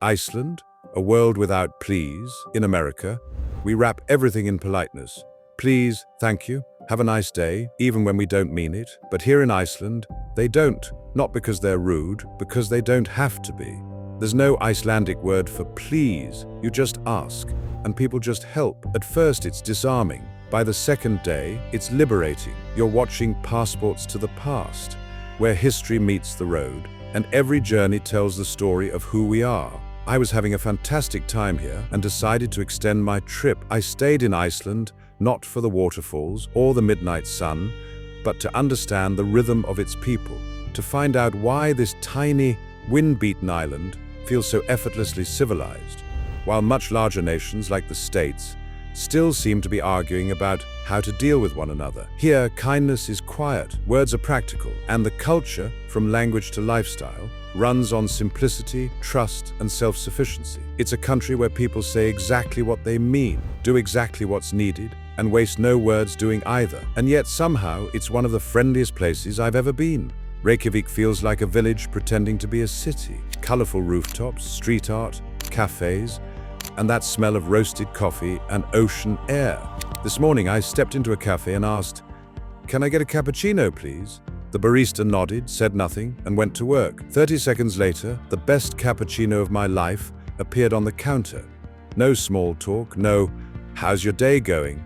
Iceland, a world without please. In America, we wrap everything in politeness. Please, thank you, have a nice day, even when we don't mean it. But here in Iceland, they don't. Not because they're rude, because they don't have to be. There's no Icelandic word for please. You just ask, and people just help. At first, it's disarming. By the second day, it's liberating. You're watching Passports to the Past, where history meets the road, and every journey tells the story of who we are. I was having a fantastic time here and decided to extend my trip. I stayed in Iceland, not for the waterfalls or the midnight sun, but to understand the rhythm of its people, to find out why this tiny, wind-beaten island feels so effortlessly civilized, while much larger nations like the States still seem to be arguing about how to deal with one another. Here, kindness is quiet, words are practical, and the culture, from language to lifestyle, runs on simplicity, trust, and self-sufficiency. It's a country where people say exactly what they mean, do exactly what's needed, and waste no words doing either. And yet somehow, it's one of the friendliest places I've ever been. Reykjavik feels like a village pretending to be a city. Colorful rooftops, street art, cafés, and that smell of roasted coffee and ocean air. This morning, I stepped into a cafe and asked, "Can I get a cappuccino, please?" The barista nodded, said nothing, and went to work. 30 seconds later, the best cappuccino of my life appeared on the counter. No small talk, no, "How's your day going?"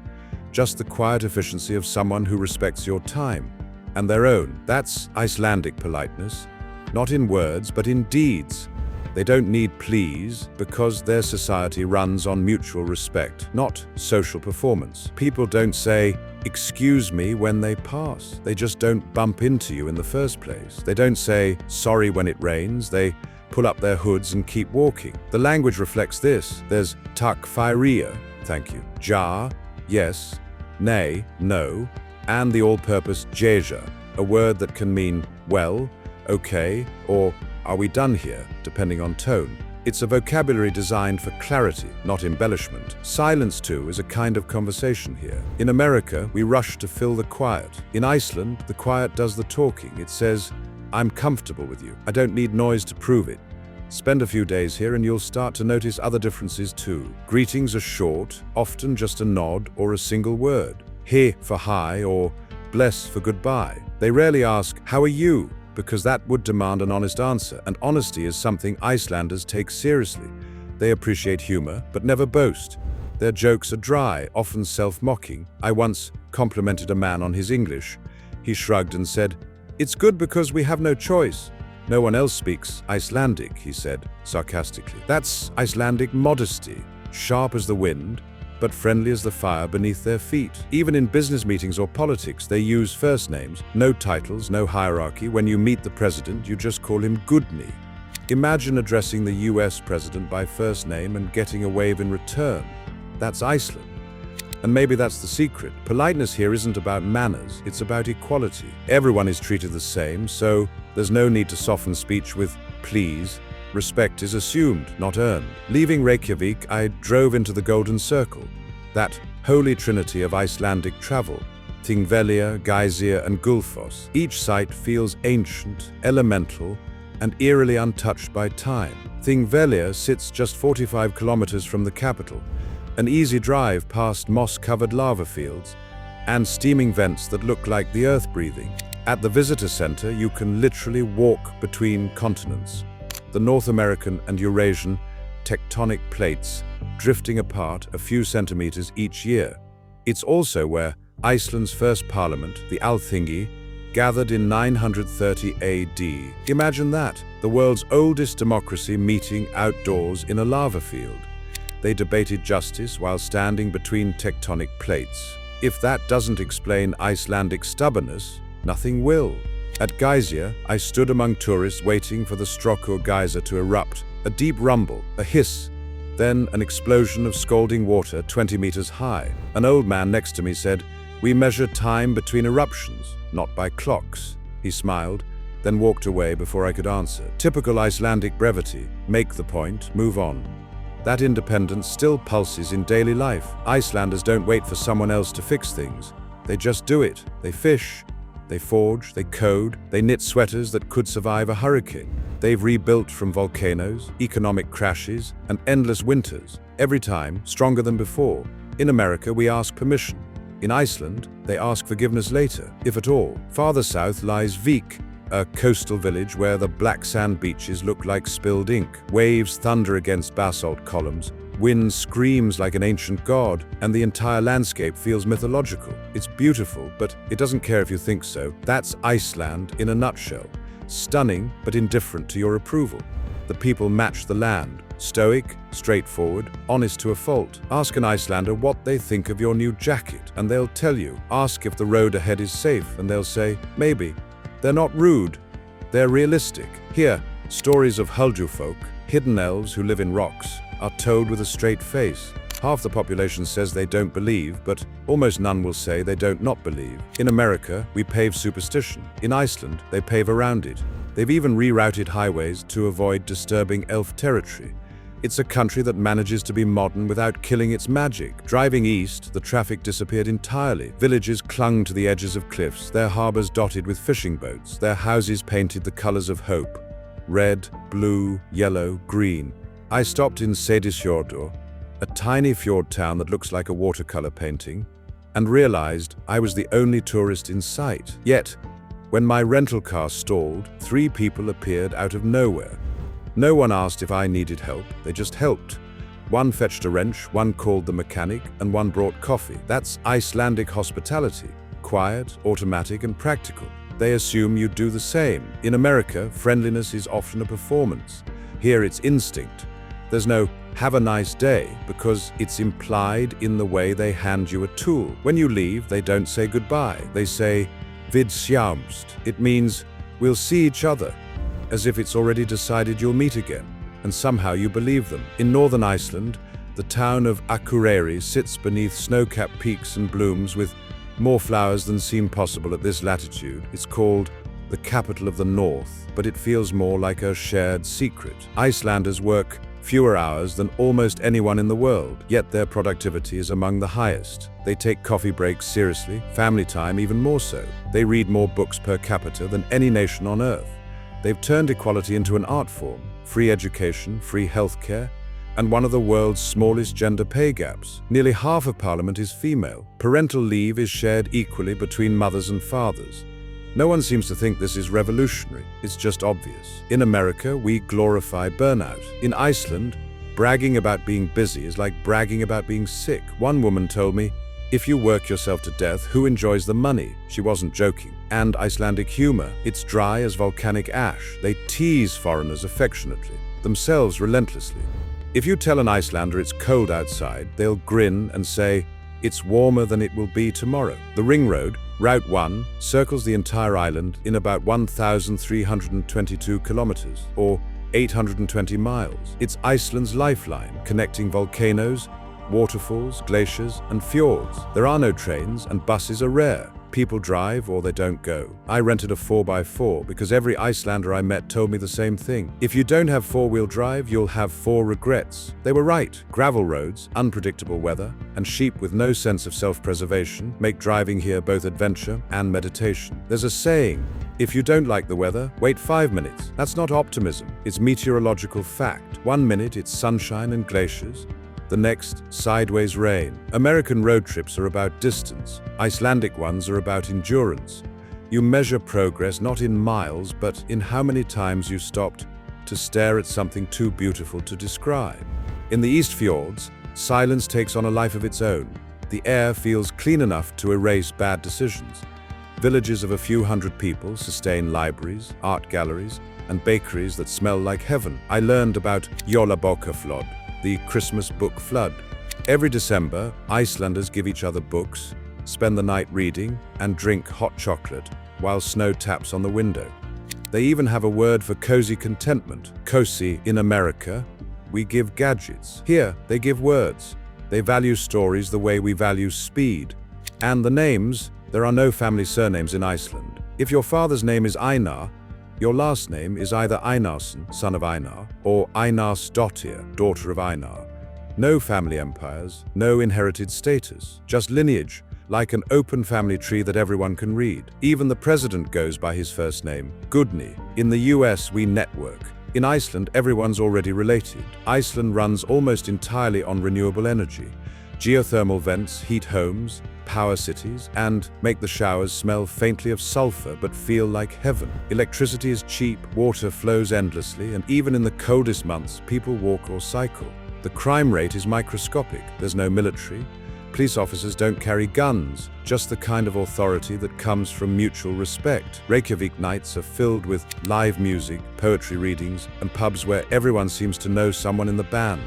Just the quiet efficiency of someone who respects your time and their own. That's Icelandic politeness, not in words, but in deeds. They don't need please because their society runs on mutual respect, not social performance. People don't say, "Excuse me," when they pass. They just don't bump into you in the first place. They don't say, "Sorry," when it rains. They pull up their hoods and keep walking. The language reflects this. There's takk fyrir, thank you, ja, yes, nay, no, and the all-purpose Geysir, a word that can mean well, okay, or are we done here, depending on tone. It's a vocabulary designed for clarity, not embellishment. Silence, too, is a kind of conversation here. In America, we rush to fill the quiet. In Iceland, the quiet does the talking. It says, "I'm comfortable with you. I don't need noise to prove it." Spend a few days here and you'll start to notice other differences too. Greetings are short, often just a nod or a single word. He for hi or bless for goodbye. They rarely ask, "How are you?" because that would demand an honest answer, and honesty is something Icelanders take seriously. They appreciate humor, but never boast. Their jokes are dry, often self-mocking. I once complimented a man on his English. He shrugged and said, "It's good because we have no choice." "No one else speaks Icelandic," he said, sarcastically. That's Icelandic modesty, sharp as the wind, but friendly as the fire beneath their feet. Even in business meetings or politics, they use first names, no titles, no hierarchy. When you meet the president, you just call him Gudni. Imagine addressing the US president by first name and getting a wave in return. That's Iceland. And maybe that's the secret. Politeness here isn't about manners, it's about equality. Everyone is treated the same, so there's no need to soften speech with please. Respect is assumed, not earned. Leaving Reykjavik, I drove into the Golden Circle, that holy trinity of Icelandic travel. Thingvellir, Geysir, and Gullfoss. Each site feels ancient, elemental, and eerily untouched by time. Thingvellir sits just 45 kilometers from the capital, an easy drive past moss-covered lava fields and steaming vents that look like the earth breathing. At the visitor center, you can literally walk between continents. The North American and Eurasian tectonic plates drifting apart a few centimeters each year. It's also where Iceland's first parliament, the Alþingi, gathered in 930 AD. Imagine that, the world's oldest democracy meeting outdoors in a lava field. They debated justice while standing between tectonic plates. If that doesn't explain Icelandic stubbornness, nothing will. At Geysir, I stood among tourists waiting for the Strokkur geyser to erupt. A deep rumble, a hiss, then an explosion of scalding water 20 meters high. An old man next to me said, "We measure time between eruptions, not by clocks." He smiled, then walked away before I could answer. Typical Icelandic brevity, make the point, move on. That independence still pulses in daily life. Icelanders don't wait for someone else to fix things. They just do it. They fish, they forge, they code, they knit sweaters that could survive a hurricane. They've rebuilt from volcanoes, economic crashes, and endless winters, every time stronger than before. In America, we ask permission. In Iceland, they ask forgiveness later, if at all. Farther south lies Vík, a coastal village where the black sand beaches look like spilled ink. Waves thunder against basalt columns, wind screams like an ancient god, and the entire landscape feels mythological. It's beautiful, but it doesn't care if you think so. That's Iceland in a nutshell. Stunning, but indifferent to your approval. The people match the land. Stoic, straightforward, honest to a fault. Ask an Icelander what they think of your new jacket, and they'll tell you. Ask if the road ahead is safe, and they'll say, maybe. They're not rude, they're realistic. Here, stories of Huldufólk, hidden elves who live in rocks, are told with a straight face. Half the population says they don't believe, but almost none will say they don't not believe. In America, we pave superstition. In Iceland, they pave around it. They've even rerouted highways to avoid disturbing elf territory. It's a country that manages to be modern without killing its magic. Driving east, the traffic disappeared entirely. Villages clung to the edges of cliffs, their harbors dotted with fishing boats, their houses painted the colors of hope. Red, blue, yellow, green. I stopped in Seyðisfjörður, a tiny fjord town that looks like a watercolor painting, and realized I was the only tourist in sight. Yet, when my rental car stalled, 3 people appeared out of nowhere. No one asked if I needed help, they just helped. One fetched a wrench, one called the mechanic, and one brought coffee. That's Icelandic hospitality. Quiet, automatic, and practical. They assume you'd do the same. In America, friendliness is often a performance. Here it's instinct. There's no "have a nice day" because it's implied in the way they hand you a tool. When you leave, they don't say goodbye. They say "Við sjáumst." It means "we'll see each other," as if it's already decided you'll meet again, and somehow you believe them. In northern Iceland, the town of Akureyri sits beneath snow-capped peaks and blooms with more flowers than seem possible at this latitude. It's called the capital of the north, but it feels more like a shared secret. Icelanders work fewer hours than almost anyone in the world, yet their productivity is among the highest. They take coffee breaks seriously, family time even more so. They read more books per capita than any nation on earth. They've turned equality into an art form, free education, free healthcare, and one of the world's smallest gender pay gaps. Nearly half of parliament is female. Parental leave is shared equally between mothers and fathers. No one seems to think this is revolutionary, it's just obvious. In America, we glorify burnout. In Iceland, bragging about being busy is like bragging about being sick. One woman told me, "If you work yourself to death, who enjoys the money?" She wasn't joking. And Icelandic humor, it's dry as volcanic ash. They tease foreigners affectionately, themselves relentlessly. If you tell an Icelander it's cold outside, they'll grin and say, "It's warmer than it will be tomorrow." The ring road, Route 1, circles the entire island in about 1,322 kilometers, or 820 miles. It's Iceland's lifeline, connecting volcanoes, waterfalls, glaciers, and fjords. There are no trains, and buses are rare. People drive or they don't go. I rented a 4x4 because every Icelander I met told me the same thing. If you don't have four-wheel drive, you'll have 4 regrets. They were right. Gravel roads, unpredictable weather, and sheep with no sense of self-preservation make driving here both adventure and meditation. There's a saying, if you don't like the weather, wait 5 minutes. That's not optimism, it's meteorological fact. 1 minute it's sunshine and glaciers, the next, sideways rain. American road trips are about distance. Icelandic ones are about endurance. You measure progress not in miles, but in how many times you stopped to stare at something too beautiful to describe. In the East Fjords, silence takes on a life of its own. The air feels clean enough to erase bad decisions. Villages of a few hundred people sustain libraries, art galleries, and bakeries that smell like heaven. I learned about Jólabókaflóð, the Christmas book flood. Every December, Icelanders give each other books, spend the night reading, and drink hot chocolate while snow taps on the window. They even have a word for cozy contentment. Cozy in America, we give gadgets. Here, they give words. They value stories the way we value speed. And the names, there are no family surnames in Iceland. If your father's name is Einar, your last name is either Einarsson, son of Einar, or Einarsdóttir, daughter of Einar. No family empires, no inherited status, just lineage, like an open family tree that everyone can read. Even the president goes by his first name, Gudni. In the US, we network. In Iceland, everyone's already related. Iceland runs almost entirely on renewable energy. Geothermal vents heat homes, power cities, and make the showers smell faintly of sulfur but feel like heaven. Electricity is cheap, water flows endlessly, and even in the coldest months, people walk or cycle. The crime rate is microscopic. There's no military. Police officers don't carry guns, just the kind of authority that comes from mutual respect. Reykjavik nights are filled with live music, poetry readings, and pubs where everyone seems to know someone in the band.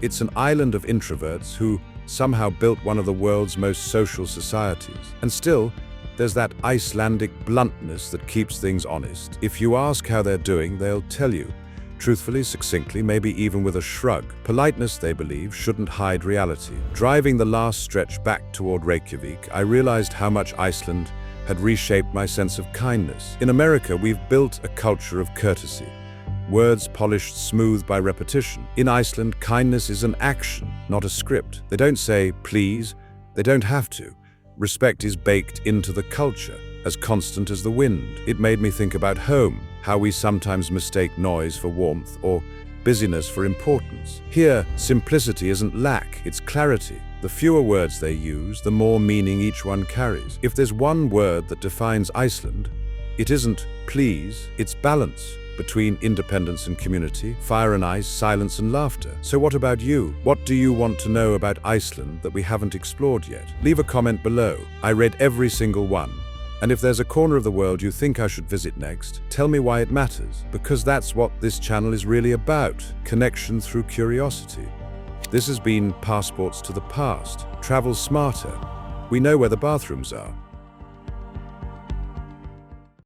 It's an island of introverts who somehow built one of the world's most social societies. And still, there's that Icelandic bluntness that keeps things honest. If you ask how they're doing, they'll tell you. Truthfully, succinctly, maybe even with a shrug. Politeness, they believe, shouldn't hide reality. Driving the last stretch back toward Reykjavik, I realized how much Iceland had reshaped my sense of kindness. In America, we've built a culture of courtesy. Words polished smooth by repetition. In Iceland, kindness is an action, not a script. They don't say, please. They don't have to. Respect is baked into the culture, as constant as the wind. It made me think about home, how we sometimes mistake noise for warmth or busyness for importance. Here, simplicity isn't lack, it's clarity. The fewer words they use, the more meaning each one carries. If there's one word that defines Iceland, it isn't please, it's balance. Between independence and community, fire and ice, silence and laughter. So what about you? What do you want to know about Iceland that we haven't explored yet? Leave a comment below. I read every single one. And if there's a corner of the world you think I should visit next, tell me why it matters. Because that's what this channel is really about. Connection through curiosity. This has been Passports to the Past. Travel smarter. We know where the bathrooms are.